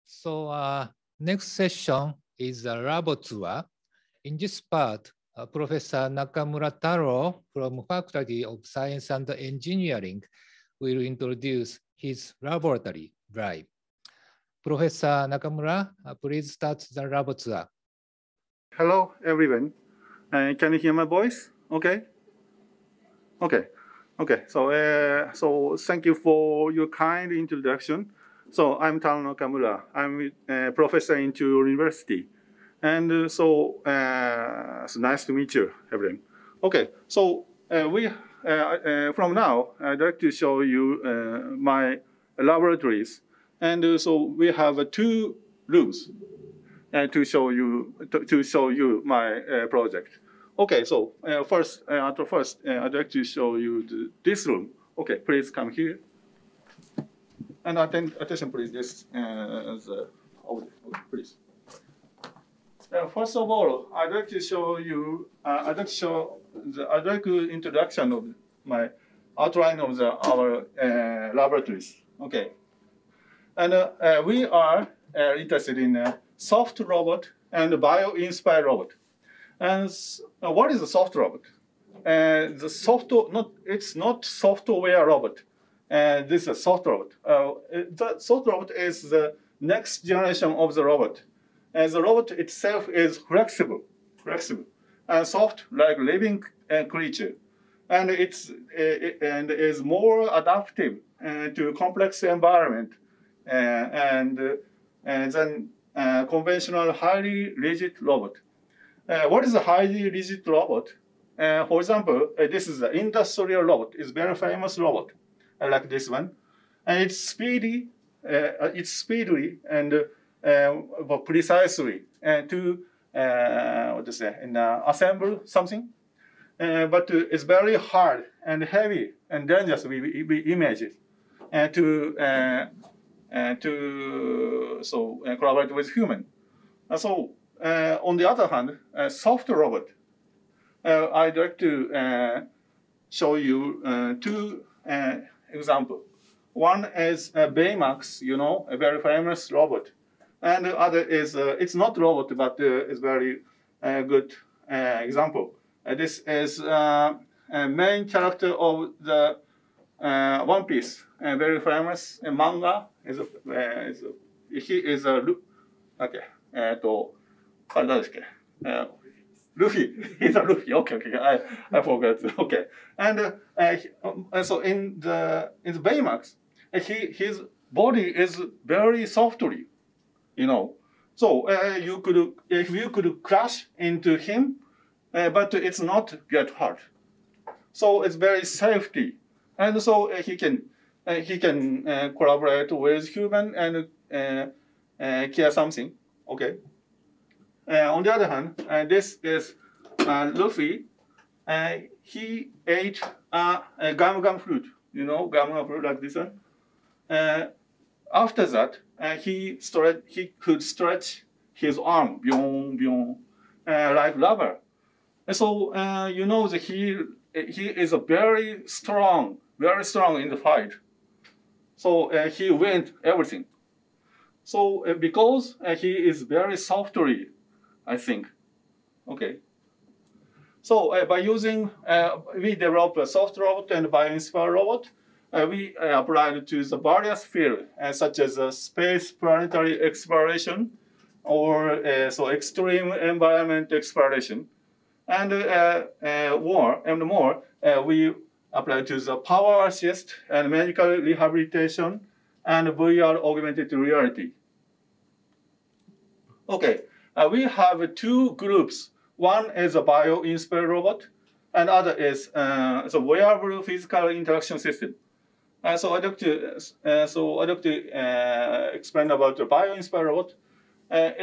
So next session is a lab tour. In this part, Professor Nakamura Taro from Faculty of Science and Engineering will introduce his laboratory drive. Professor Nakamura, please start the lab tour. Hello, everyone. Can you hear my voice? Okay. So thank you for your kind introduction. So I'm Taro Nakamura. I'm a professor in Chuo University. And it's nice to meet you, everyone. Okay, so from now, I'd like to show you my laboratories. And so we have two rooms to show you my project. Okay, so first, I'd like to show you this room. Okay, please come here. And attention, please. This please. First of all, I'd like to show you. I'd like to introduction of my outline of our laboratories. Okay, and we are interested in soft robot and bio-inspired robot. And what is a soft robot? It's not software robot. This is a soft robot. The soft robot is the next generation of the robot. And the robot itself is flexible, and soft like living creature, and it is more adaptive to complex environment than conventional highly rigid robot. What is a highly rigid robot? For example, this is an industrial robot. It's a very famous robot, like this one. And it's speedy and precisely to assemble something. But it's very hard and heavy and dangerous. We image it to collaborate with human. On the other hand, a soft robot. I'd like to show you two examples. One is Baymax, a very famous robot, and the other is it's not robot, but it's very good example. This is a main character of the One Piece, a very famous manga. He is a okay. Luffy. He's a Luffy. Okay. I forgot. Okay. And so in the Baymax, his body is very softly, So if you could crash into him, but it's not get hurt. So it's very safety, and so he can collaborate with human and care something. Okay. On the other hand, this is Luffy. He ate a gum fruit, gum fruit like this one. After that, he could stretch his arm, like rubber. And so that he is a very strong in the fight. So he wins everything. So because he is very softly, I think. Okay. So by using, we developed a soft robot and bio-inspired robot. We applied to the various fields, such as space planetary exploration, or extreme environment exploration, and more. We applied to the power assist and medical rehabilitation and VR augmented reality. Okay. We have two groups. One is a bio-inspired robot, and other is the wearable physical interaction system. So I'd like to explain about the bio-inspired robot. I'm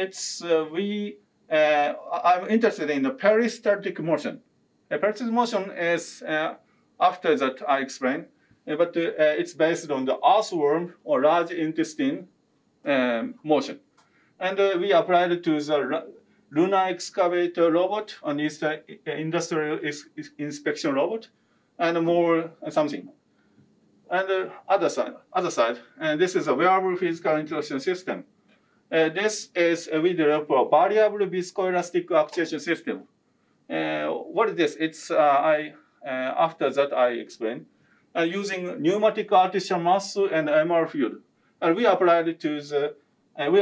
interested in the peristaltic motion. Peristaltic motion is after that I explain, but it's based on the earthworm or large intestine motion. And we applied it to the lunar excavator robot, an industrial inspection robot, and more something. And the other side, and this is a wearable physical interaction system. this is we develop a variable viscoelastic actuation system. What is this? It's after that I explain. Using pneumatic artificial mass and MR field, and we applied it to the we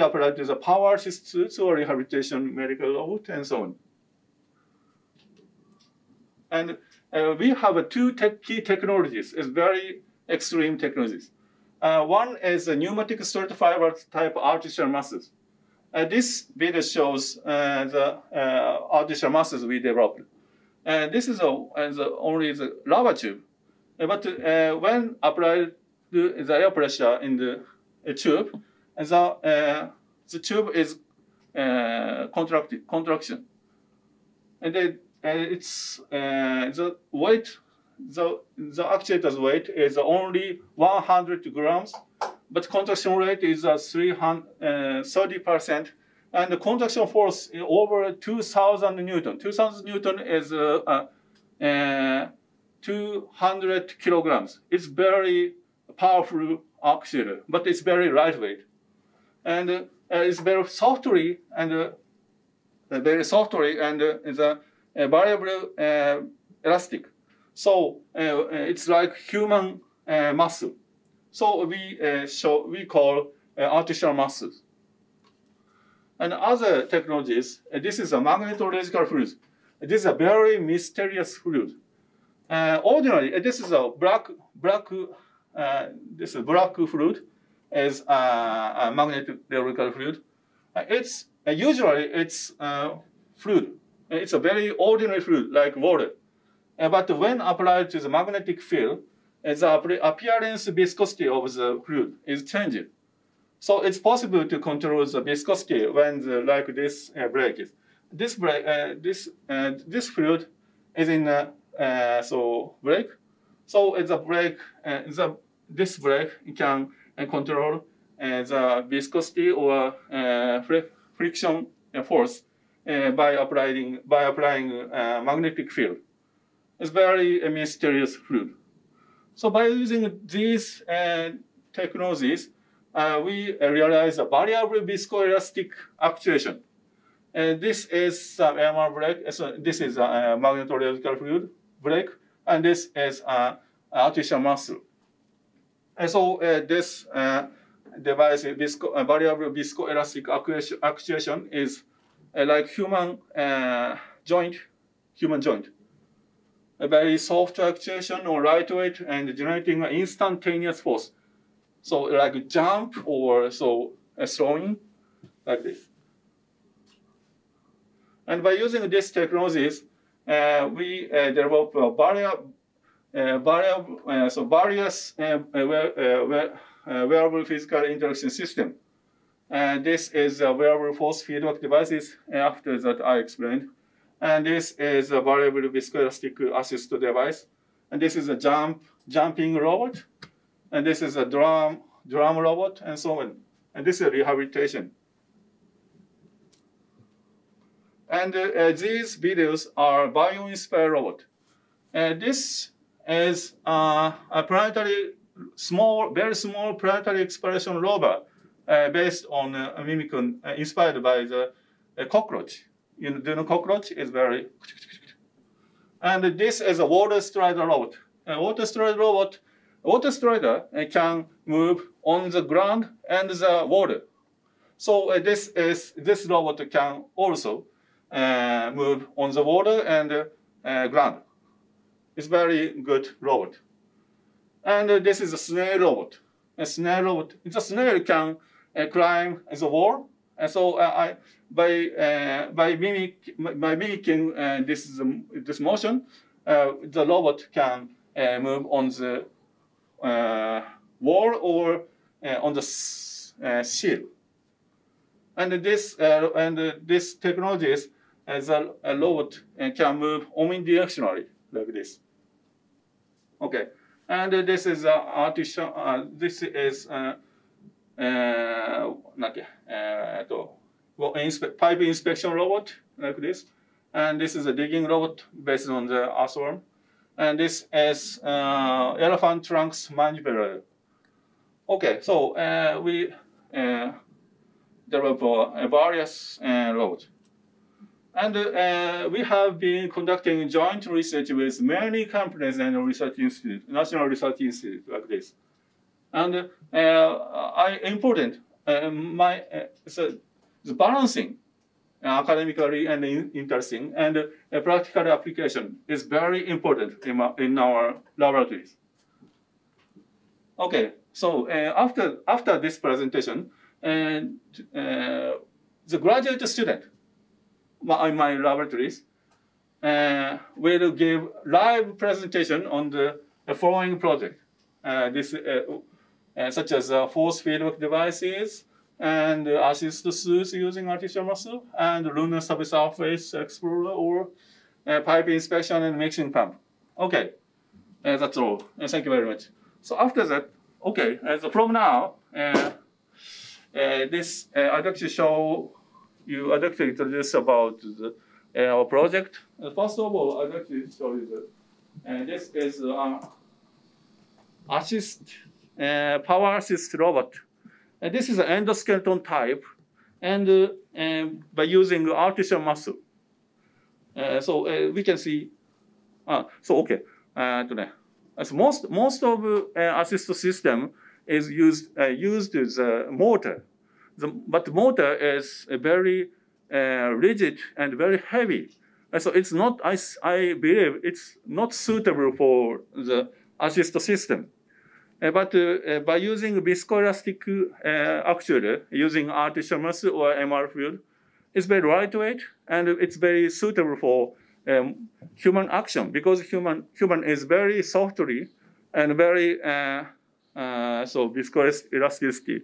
applied to the power suits or rehabilitation medical robot and so on. And we have two key technologies. It's very extreme technologies. One is a pneumatic straight fiber type artificial masses. This video shows the artificial masses we developed. This is only the rubber tube. But when applied to the air pressure in the tube, the tube is contraction. And then it's the weight, the actuator's weight is only 100 grams, but contraction rate is 30%, and the contraction force is over 2,000 Newton. 2,000 Newton is 200 kilograms. It's very powerful actuator, but it's very lightweight, and it's very softly and it's a variable elastic. So it's like human muscle. So we call artificial muscles. And other technologies, this is a magnetoelectrical fluid. This is a very mysterious fluid. Ordinarily, this is a black fluid is a magnetoelectrical fluid. It's usually it's fluid. It's a very ordinary fluid like water. But when applied to the magnetic field, the appearance viscosity of the fluid is changing. So it's possible to control the viscosity when like this brake is. This fluid is in brake. So it's a brake. This brake can control the viscosity or friction force by applying magnetic field. It's very mysterious fluid. So by using these technologies, we realize a variable viscoelastic actuation. And this is some MR brake. So this is a magnetoelectrical fluid brake, and this is artificial muscle. And so this device, variable viscoelastic actuation, is like human joint. A very soft actuation or lightweight and generating an instantaneous force. So like jump or throwing, like this. And by using these technologies, we develop various wearable physical interaction system. And this is a wearable force feedback devices. After that, I explained. And this is a variable viscoelastic assist device. And this is a jumping robot. And this is a drum robot, and so on. And this is rehabilitation. And these videos are Bioinspired Robot. This is a planetary very small planetary expression rover based on inspired by the cockroach. Do you know cockroach is very. And this is a water strider robot. Water strider can move on the ground and the water. So this robot can also move on the water and ground. It's very good robot. And this is a snail robot. A snail can climb the wall. And so by mimicking this motion, the robot can move on the wall or on the shield. And this technologies, the robot can move omnidirectionally like this. Okay, and this is artificial. This is pipe inspection robot like this, and this is a digging robot based on the earthworm, and this is elephant trunks manipulator. Okay, so we develop various robots. And we have been conducting joint research with many companies and research institutes, national research institutes like this. And important, the balancing academically and interesting and practical application is very important in our laboratories. Okay, so after this presentation, the graduate student in my laboratories will give live presentation on the following project. Such as force feedback devices and assist suits using artificial muscle and lunar subsurface explorer or pipe inspection and mixing pump. Okay, that's all. Thank you very much. So after that, okay, so from now, this I'd like to show you. I'd like to introduce about our project. First of all, I'd like to show you this is power assist robot. This is an endoskeleton type, and by using artificial muscle. So we can see. So okay, as most of assist system is used as a motor, but the motor is very rigid and very heavy. So it's not. I believe it's not suitable for the assist system. But by using viscoelastic actuator, using artificial muscle or MR field, it's very lightweight and it's very suitable for human action because human is very softly and very so viscoelasticity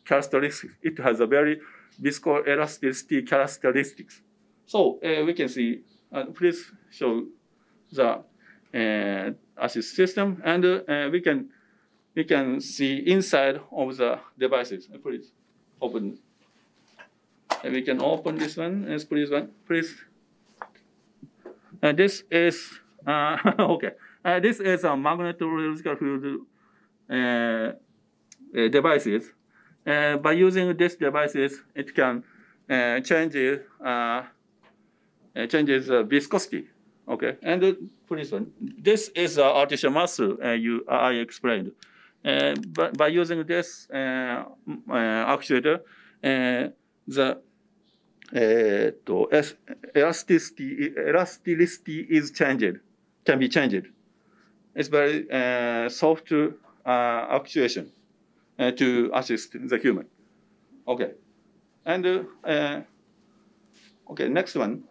characteristics. It has a very viscoelasticity characteristics. So we can see. Please show the assist system, and we can see inside of the devices. Please open. And we can open this one. Yes, please. This is okay. This is a magnetological field devices. By using these devices, it can changes viscosity. Okay, and please, this is artificial muscle I explained. By using this actuator, the elasticity is changed, can be changed. It's very soft actuation to assist the human. Okay, and okay, next one.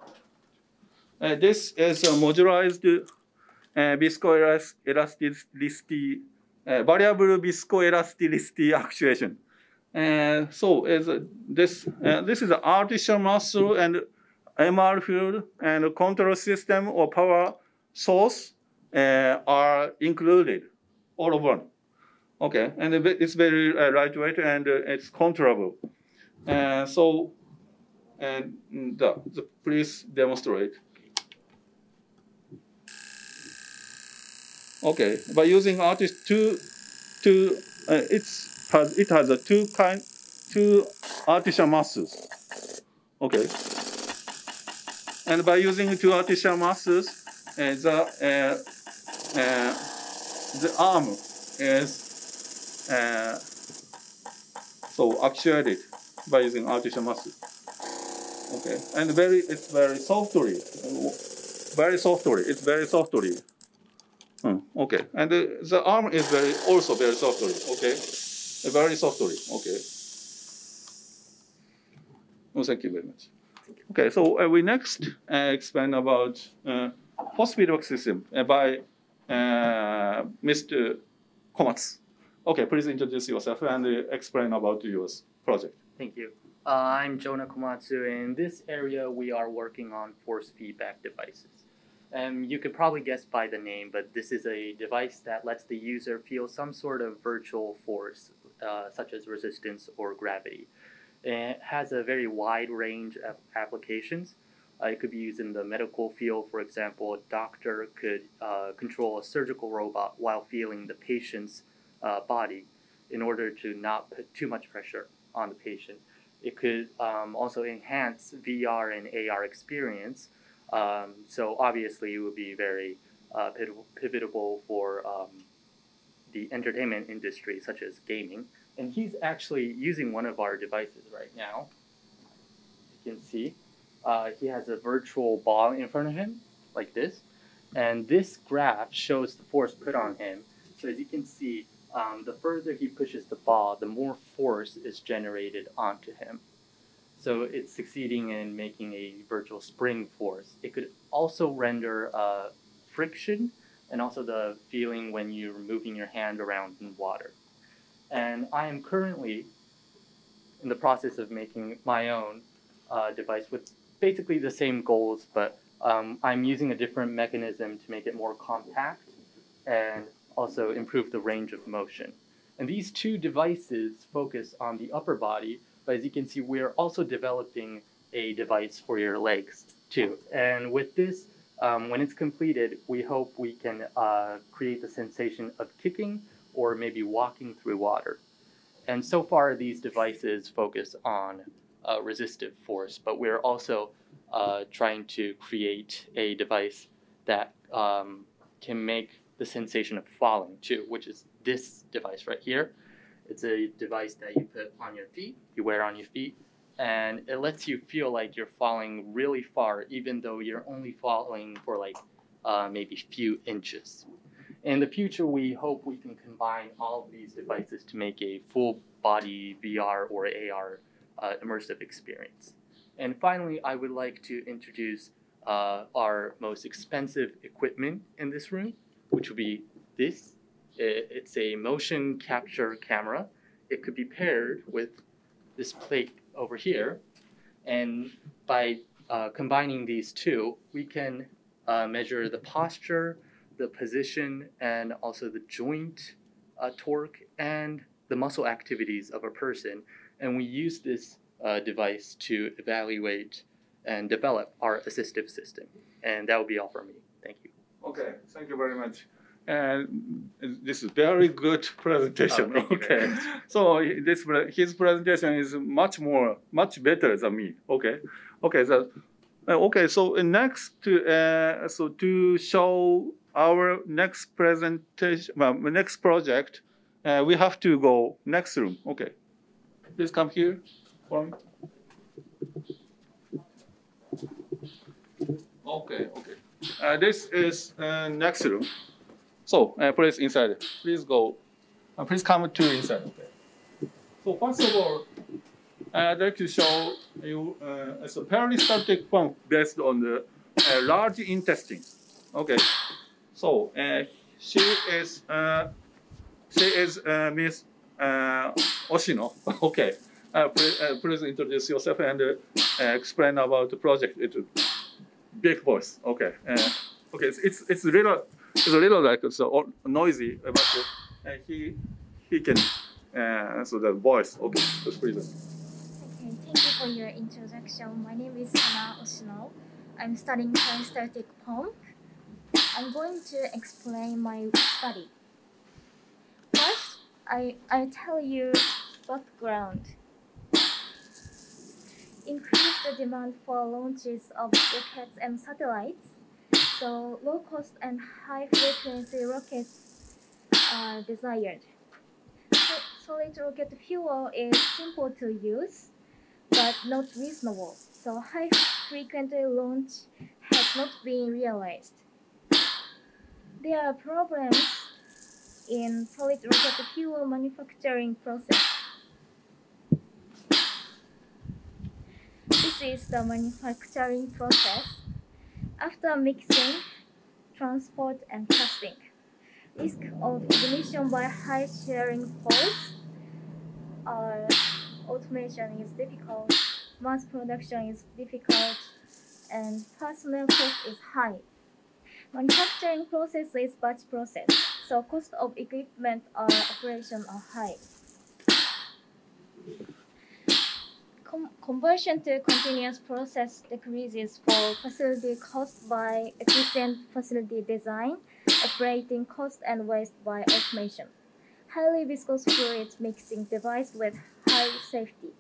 This is a modularized viscoelasticity, variable viscoelasticity actuation. So this is an artificial muscle and MR field and control system or power source are included, all of one. Okay, and it's very lightweight and it's controllable. So, please demonstrate. Okay, by using it has a two artificial muscles. Okay, and by using two artificial muscles, the arm is so actuated by using artificial muscle. Okay, and it's very softly, It's very softly. Okay, and the arm is also very softly. Okay, very softly. Okay. Well, thank you very much. Okay, so we next explain about force feedback system by Mr. Komatsu. Okay, please introduce yourself and explain about your project. Thank you. I'm Jonah Komatsu. In this area, we are working on force feedback devices. You could probably guess by the name, but this is a device that lets the user feel some sort of virtual force, such as resistance or gravity. It has a very wide range of applications. It could be used in the medical field. For example, a doctor could control a surgical robot while feeling the patient's body in order to not put too much pressure on the patient. It could also enhance VR and AR experience. So obviously, it would be very pivotal for the entertainment industry, such as gaming. And he's actually using one of our devices right now. You can see he has a virtual ball in front of him, like this. And this graph shows the force put on him. So as you can see, the further he pushes the ball, the more force is generated onto him. So it's succeeding in making a virtual spring force. It could also render friction and also the feeling when you're moving your hand around in water. And I am currently in the process of making my own device with basically the same goals, but I'm using a different mechanism to make it more compact and also improve the range of motion. And these two devices focus on the upper body, but as you can see, we're also developing a device for your legs too. And with this, when it's completed, we hope we can create the sensation of kicking or maybe walking through water. And so far, these devices focus on resistive force, but we're also trying to create a device that can make the sensation of falling too, which is this device right here. It's a device that you put on your feet, you wear on your feet, and it lets you feel like you're falling really far, even though you're only falling for like maybe a few inches. In the future, we hope we can combine all of these devices to make a full body VR or AR immersive experience. And finally, I would like to introduce our most expensive equipment in this room, which would be this. It's a motion capture camera. It could be paired with this plate over here. And by combining these two, we can measure the posture, the position, and also the joint torque and the muscle activities of a person. And we use this device to evaluate and develop our assistive system. And that will be all for me. Thank you. Okay, thank you very much. And this is very good presentation. Oh, okay, so his presentation is much better than me. Okay, so next to show our next presentation, next project, we have to go next room. Okay, please come here for me. Okay. This is next room. So please inside. Please go. Please come to inside. Okay. So first of all, I'd like to show you a peristaltic pump based on the large intestine. Okay. So she is Miss Oshino. Okay. Please introduce yourself and explain about the project. It's big voice. Okay. Okay. It's a little like so noisy, but he can so the voice. Okay. Please. Okay, thank you for your introduction. My name is Hana Oshino. I'm studying peristaltic pump. I'm going to explain my study. First, I tell you background. Increase the demand for launches of rockets and satellites. So low cost and high frequency rockets are desired. Solid rocket fuel is simple to use, but not reasonable. So high frequency launch has not been realized. There are problems in solid rocket fuel manufacturing process. This is the manufacturing process. After mixing, transport, and testing, risk of ignition by high shearing force, automation is difficult, mass production is difficult, and personnel cost is high. Manufacturing process is batch process, so cost of equipment or operation are high. Conversion to continuous process decreases for facility cost by efficient facility design, operating cost and waste by automation. Highly viscous fluid mixing device with high safety.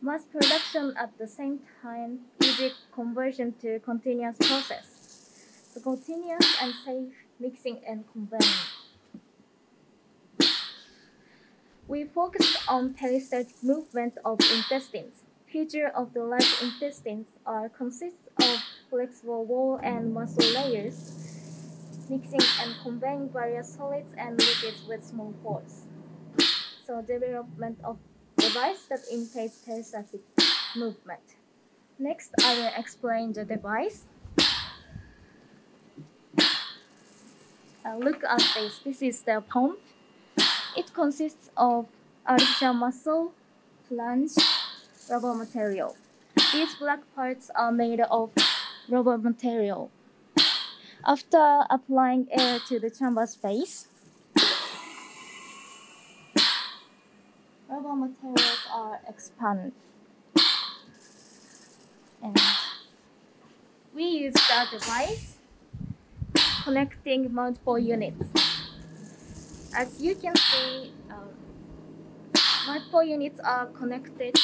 Mass production at the same time easy conversion to continuous process. So continuous and safe mixing and conveying. We focused on peristaltic movement of intestines. Features of the large intestines consists of flexible wall and muscle layers, mixing and conveying various solids and liquids with small force. So development of device that imitates peristaltic movement. Next, I will explain the device. Look at this. This is the pump. It consists of artificial muscle, flange, rubber material. These black parts are made of rubber material. After applying air to the chamber space, rubber materials are expanded. And we use the device connecting multiple units. As you can see, multiple units are connected,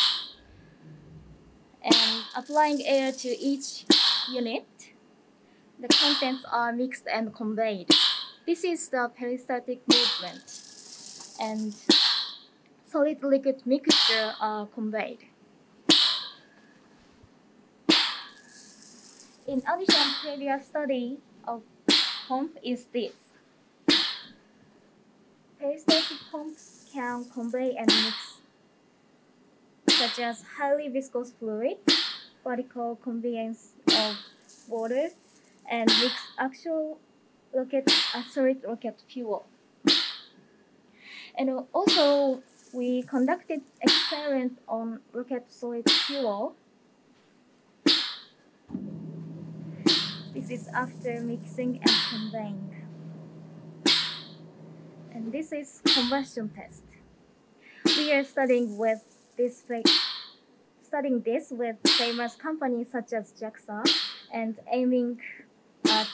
and applying air to each unit, the contents are mixed and conveyed. This is the peristaltic movement, and solid liquid mixture are conveyed. In addition, previous study of pump is this. Peristaltic pumps can convey and mix, such as highly viscous fluid, vertical conveyance of water, and mix actual solid rocket fuel. And also, we conducted experiment on rocket solid fuel. This is after mixing and conveying. And this is combustion test. We are studying this with famous companies such as JAXA and aiming at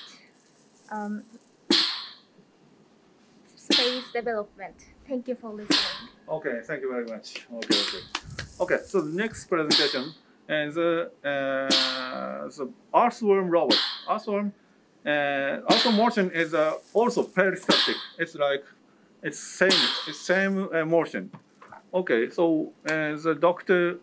space development. Thank you for listening. Okay, thank you very much. Okay. So the next presentation is the earthworm robot. Earthworm motion is also peristaltic. It's same motion. Okay, so the doctor,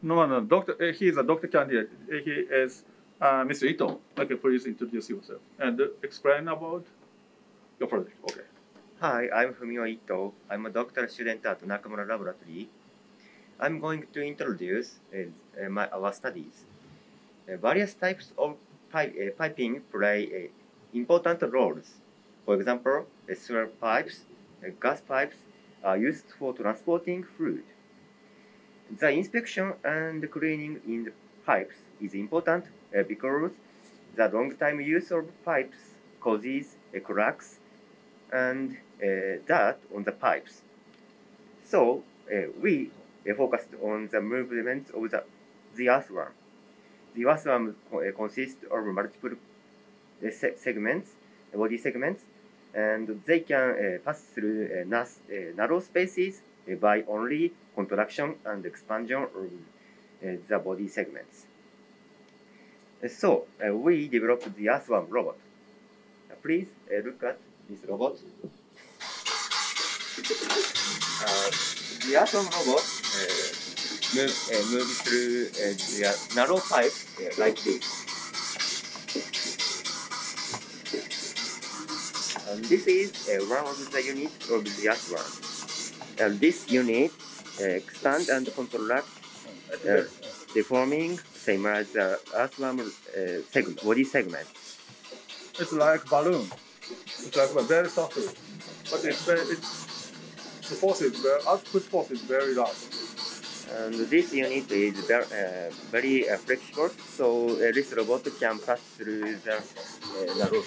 doctor. He is a doctor candidate. He is Mr. Ito. Okay, please introduce yourself and explain about your project. Okay. Hi, I'm Fumio Ito. I'm a doctoral student at NAKAMURA laboratory. I'm going to introduce our studies. Various types of piping play important roles. For example, sewer pipes, gas pipes are used for transporting fluid. The inspection and cleaning in the pipes is important because the long time use of pipes causes cracks and dirt on the pipes. So we focused on the movement of the earthworm. The earthworm consists of multiple segments, body segments, and they can pass through narrow spaces by only contraction and expansion of the body segments. So we developed the earthworm robot. Please look at this robot. The earthworm robot moves through the narrow pipe like this. This is one of the units of the earthworm. This unit expands and contracts, deforming same as the earthworm body segment. It's like balloon. It's like very soft, but the force is output force is very large. And this unit is very flexible, so this robot can pass through the narrow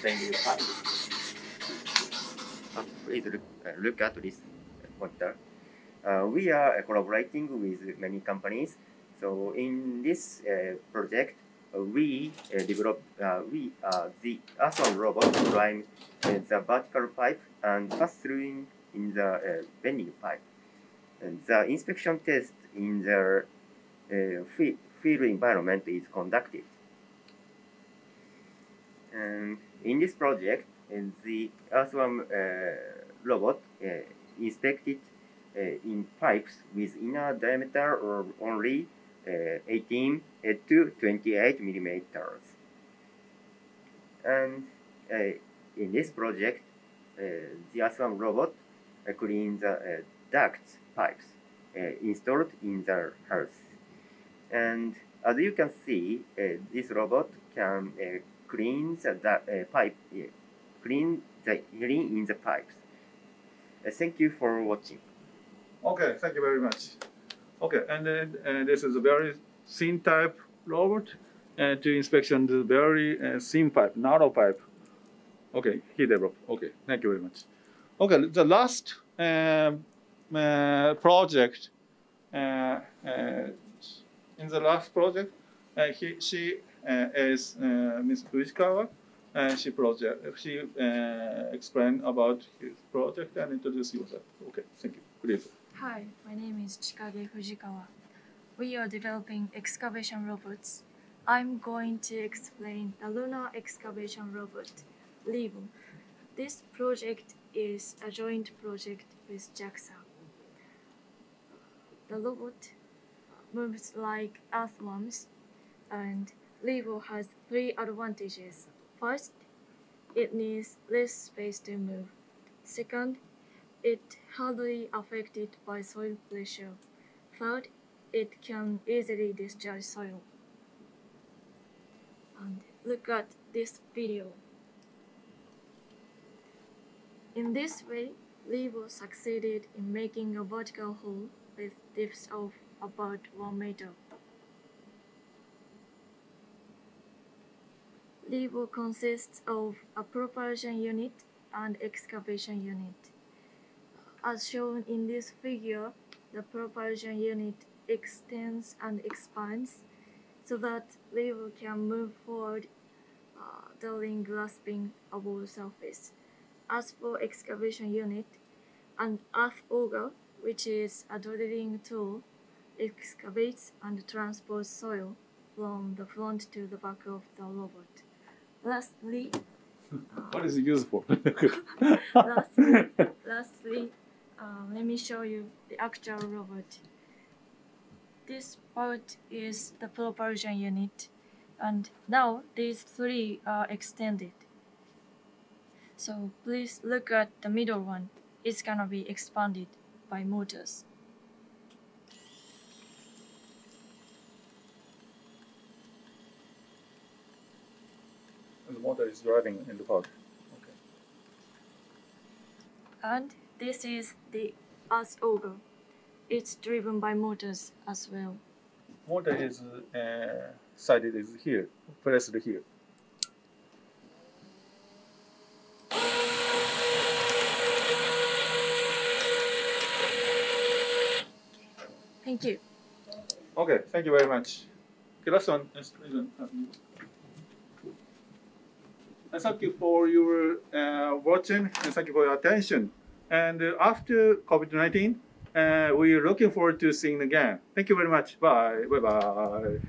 single pipe. Please look at this monitor. We are collaborating with many companies. So in this project, we developed the earthworm robot climb the vertical pipe and pass through in the bending pipe. And the inspection test in the field environment is conducted. And in this project, the earthworm robot inspected in pipes with inner diameter of only 18 to 28 millimeters. And in this project, the earthworm robot cleans the duct pipes installed in the house. And as you can see, this robot can clean the pipe, clean in the pipes. Thank you for watching. Okay, thank you very much. Okay, and then this is a very thin type robot to inspection the very thin pipe, narrow pipe. Okay, he developed. Okay, thank you very much. Okay, the last project, in the last project, she is Ms. Fujikawa. She explained about his project and introduce yourself. Okay, thank you. Please. Hi, my name is Chikage Fujikawa. We are developing excavation robots. I'm going to explain the lunar excavation robot, LEVO. This project is a joint project with JAXA. The robot moves like earthworms, and LEVO has 3 advantages. First, it needs less space to move. Second, it hardly affected by soil pressure. Third, it can easily discharge soil. And look at this video. In this way, LEVO succeeded in making a vertical hole with depth of about 1 meter. LEVO consists of a propulsion unit and excavation unit. As shown in this figure, the propulsion unit extends and expands so that LEVO can move forward during grasping a wall surface. As for excavation unit, an earth auger, which is a drilling tool, excavates and transports soil from the front to the back of the robot. Lastly, what is it used for? lastly, let me show you the actual robot. This part is the propulsion unit, and now these 3 are extended. So please look at the middle one. It's gonna be expanded by motors. The motor is driving in the park. Okay. And this is the earth auger. It's driven by motors as well. Motor is sighted is here, pressed here. Thank you. Okay, thank you very much. Okay, last one. And thank you for your watching and thank you for your attention. And after COVID-19, we are looking forward to seeing again. Thank you very much. Bye. Bye-bye.